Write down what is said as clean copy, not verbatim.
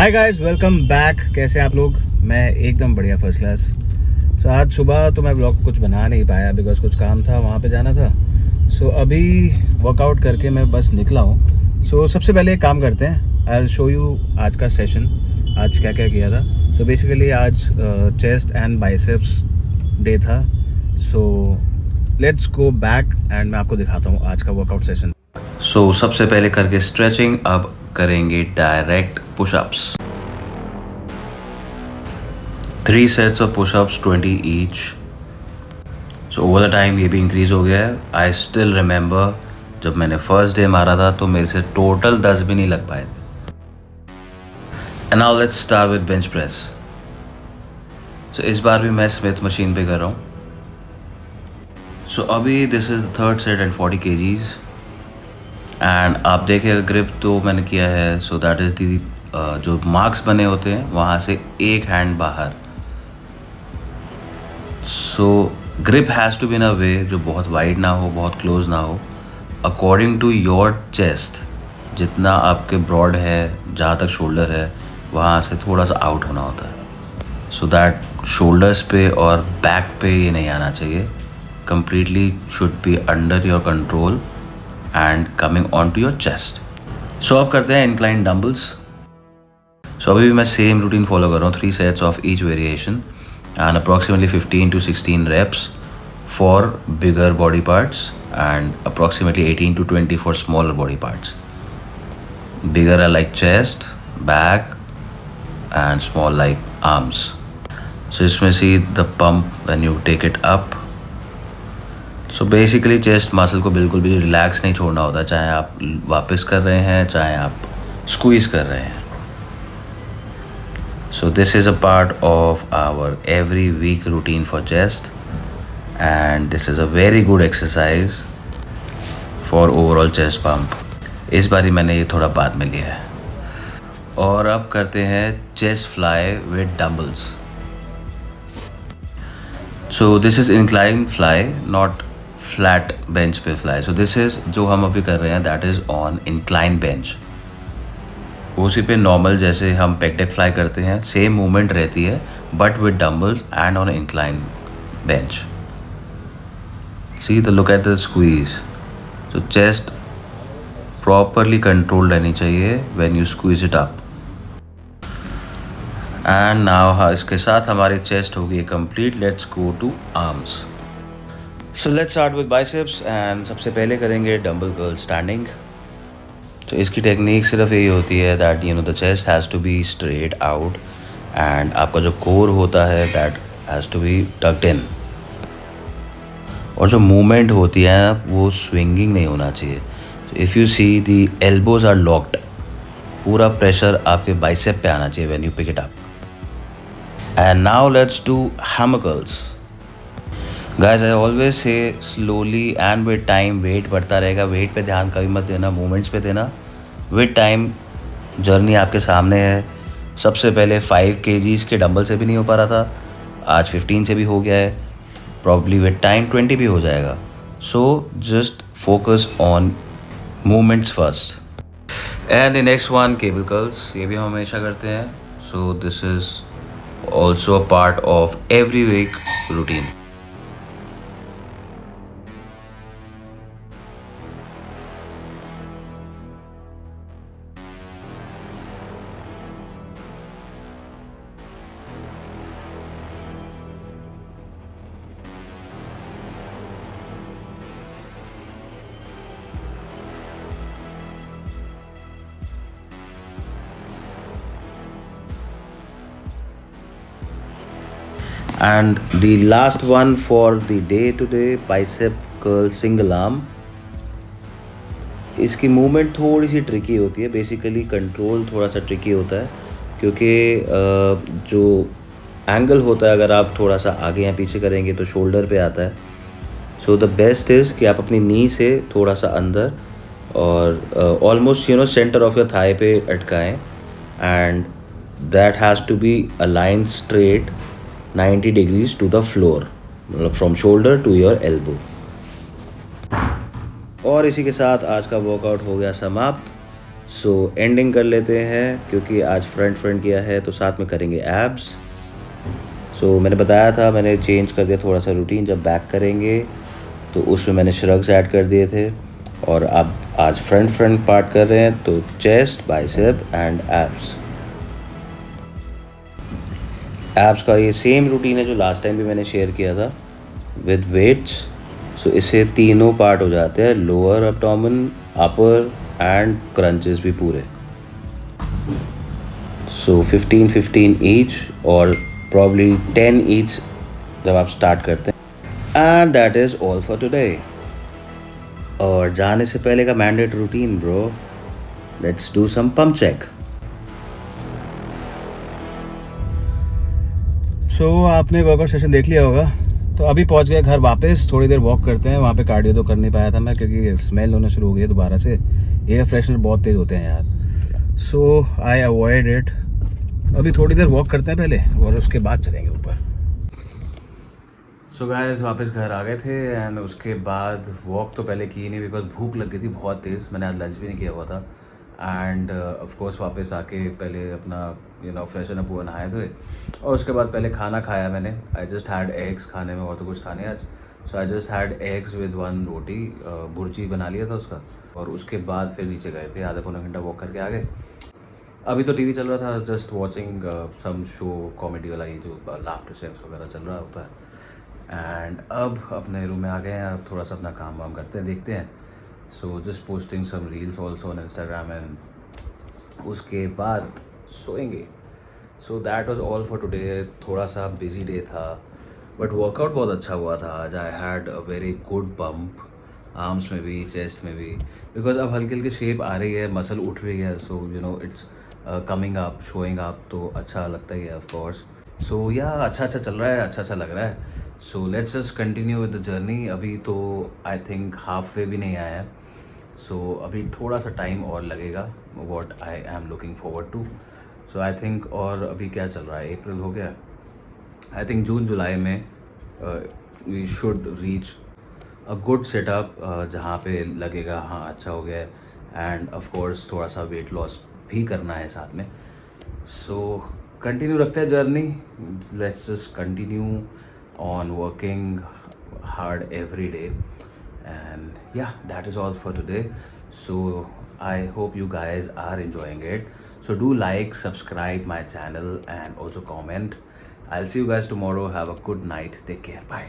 Hi guys, welcome back. कैसे हैं आप लोग? मैं एकदम बढ़िया, फर्स्ट क्लास। आज सुबह तो मैं ब्लॉग कुछ बना नहीं पाया बिकॉज कुछ काम था, वहाँ पे जाना था। अभी वर्कआउट करके मैं बस निकला हूँ। सबसे पहले एक काम करते हैं, आई विल शो यू आज का सेशन, आज क्या क्या किया था। बेसिकली आज चेस्ट एंड बाइसेप्स डे था। लेट्स गो बैक एंड मैं आपको दिखाता हूँ आज का वर्कआउट सेशन। सबसे पहले करके स्ट्रेचिंग, अब करेंगे direct pushups. 3 sets of pushups, 20 each. Over the time ये भी इंक्रीज हो गया है। आई स्टिल रिमेंबर जब मैंने फर्स्ट डे मारा था तो मेरे से टोटल 10 भी नहीं लग पाए थे। And now let's start with bench press. इस बार भी मैं स्मिथ मशीन पे कर रहा हूँ। अभी this is the third set and 40 kgs। And आप देखें ग्रिप तो मैंने किया है, सो दैट इज़ दी जो मार्क्स बने होते हैं वहाँ से एक हैंड बाहर। Grip has to be in a way जो बहुत वाइड ना हो, बहुत क्लोज ना हो, अकॉर्डिंग टू योर चेस्ट। जितना आपके ब्रॉड है, जहाँ तक शोल्डर है, वहाँ से थोड़ा सा आउट होना होता है, सो दैट शोल्डर्स पे और बैक पे ये नहीं आना चाहिए। Completely should be under your control and coming on to your chest. अब करते हैं इंक्लाइन डम्बल्स। अभी भी मैं सेम रूटीन फॉलो कर रहा हूँ, 3 sets of each variation and approximately 15 to 16 reps for bigger body parts and approximately 18 to 20 for smaller body parts. Bigger are like chest, back and small like arms. इसमें see the pump when you take it up. Basically chest muscle को बिल्कुल भी relax नहीं छोड़ना होता, चाहे आप वापस कर रहे हैं, चाहे आप स्क्वीज़ कर रहे हैं। This is a part of our every week routine for chest, and this is a very good exercise for overall chest pump. इस बारी मैंने ये थोड़ा बाद में लिया है। और अब करते हैं chest fly with dumbbells. This is incline fly, not flat bench पे fly. This is जो हम अभी कर रहे हैं, that is on incline bench. उसी पे नॉर्मल जैसे हम पेक डेक फ्लाई करते हैं सेम मूवमेंट रहती है, but with dumbbells and on incline bench. See the look at the squeeze. Chest properly control रहनी चाहिए when you squeeze it up. And now इसके साथ हमारी चेस्ट होगी complete. Let's go to arms. Let's start with biceps and सबसे पहले करेंगे dumbbell curl standing. इसकी टेक्निक सिर्फ यही होती है that the chest has to be straight out and आपका जो कोर होता है that has to be tucked in, और जो मूवमेंट होती है वो स्विंगिंग नहीं होना चाहिए। If you see the elbows are locked, पूरा प्रेशर आपके बाइसेप पे आना चाहिए when you pick it up. And now let's do hammer curls. Guys, I always say slowly and with time weight बढ़ता रहेगा। वेट पे ध्यान कभी मत देना, मूवमेंट्स पे देना। विद टाइम जर्नी आपके सामने है। सबसे पहले 5 kgs के डंबल से भी नहीं हो पा रहा था, आज 15 से भी हो गया है, प्रॉब्ली विद टाइम 20 भी हो जाएगा। Just focus on movements first. And the next one cable curls, ये भी हम हमेशा करते हैं। This is also a part of every week routine. And the last one for the day to day, bicep curl single arm. इसकी movement थोड़ी सी tricky होती है, बेसिकली कंट्रोल थोड़ा सा ट्रिकी होता है क्योंकि जो एंगल होता है अगर आप थोड़ा सा आगे या पीछे करेंगे तो शोल्डर पे आता है। द बेस्ट इज़ कि आप अपनी नी से थोड़ा सा अंदर और almost centre of your thigh पे अटकाएं, and that has to be aligned straight 90 degrees to the floor, मतलब from shoulder to your elbow. और इसी के साथ आज का वर्कआउट हो गया समाप्त। सो एंडिंग कर लेते हैं क्योंकि आज फ्रंट किया है तो साथ में करेंगे एब्स। सो मैंने बताया था, मैंने चेंज कर दिया थोड़ा सा रूटीन। जब बैक करेंगे तो उसमें मैंने श्रग्स ऐड कर दिए थे और अब आज फ्रंट पार्ट कर रहे हैं तो chest, bicep and abs. Abs का ये सेम रूटीन है जो लास्ट टाइम भी मैंने शेयर किया था विद वेट्स। सो इससे तीनों पार्ट हो जाते हैं, lower abdomen, upper and crunches भी पूरे। सो 15-15 ईच और प्रॉब्ली 10 ईच जब आप स्टार्ट करते हैं। And that is all for today. और जाने से पहले का mandate routine bro, let's do some pump check. So आपने वर्कआउट सेशन देख लिया होगा, तो अभी पहुंच गए घर वापस। थोड़ी देर वॉक करते हैं। वहाँ पे कार्डियो तो कर नहीं पाया था मैं क्योंकि स्मेल होना शुरू हो गई है दोबारा से। एयर फ्रेशनर बहुत तेज़ होते हैं यार, सो आई अवॉइड इट। अभी थोड़ी देर वॉक करते हैं पहले और उसके बाद चलेंगे ऊपर। सो गाइस वापस घर आ गए थे एंड उसके बाद वॉक तो पहले की नहीं बिकॉज भूख लग गई थी बहुत तेज़। मैंने आज लंच भी नहीं किया हुआ था एंड ऑफ कोर्स वापस आके पहले अपना फ्रेशन अप हुआ, नहाए थे और उसके बाद पहले खाना खाया मैंने। आई जस्ट हैड एग्स खाने में, और तो कुछ था नहीं आज। So I just had eggs with 1 roti, भुर्जी बना लिया था उसका। और उसके बाद फिर नीचे गए थे, आधा पौना घंटा वॉक करके आ गए। अभी तो टीवी चल रहा था, just watching some show, comedy वाला, ये जो लाफ्टर शेफ्स वगैरह चल रहा होता है। एंड अब अपने रूम में आ गए हैं, अब थोड़ा सा अपना काम वाम करते हैं, देखते हैं। So just posting some reels also on Instagram and उसके बाद सोएंगे। So that was all for today. थोड़ा सा बिजी डे था बट वर्कआउट बहुत अच्छा हुआ था आज। I had a very good pump, arms में भी, चेस्ट में भी, बिकॉज अब हल्की हल्की शेप आ रही है, मसल उठ रही है। So it's coming up, showing up, तो अच्छा लगता ही है ऑफ कोर्स। सो या अच्छा चल रहा है, अच्छा लग रहा है। So let's just continue with the journey. अभी तो आई थिंक हाफ वे भी नहीं आया है, सो अभी थोड़ा सा टाइम और लगेगा, what I am looking forward to. So I think, और अभी क्या चल रहा है, अप्रैल हो गया, आई थिंक जून जुलाई में we should reach a good setup जहाँ पे लगेगा हाँ अच्छा हो गया है। एंड ऑफ कोर्स थोड़ा सा वेट लॉस भी करना है साथ में। सो कंटिन्यू रखते हैं journey, let's just continue on working hard every day, and yeah, that is all for today. So I hope you guys are enjoying it. So do like, subscribe my channel and also comment. I'll see you guys tomorrow. Have a good night. Take care. Bye.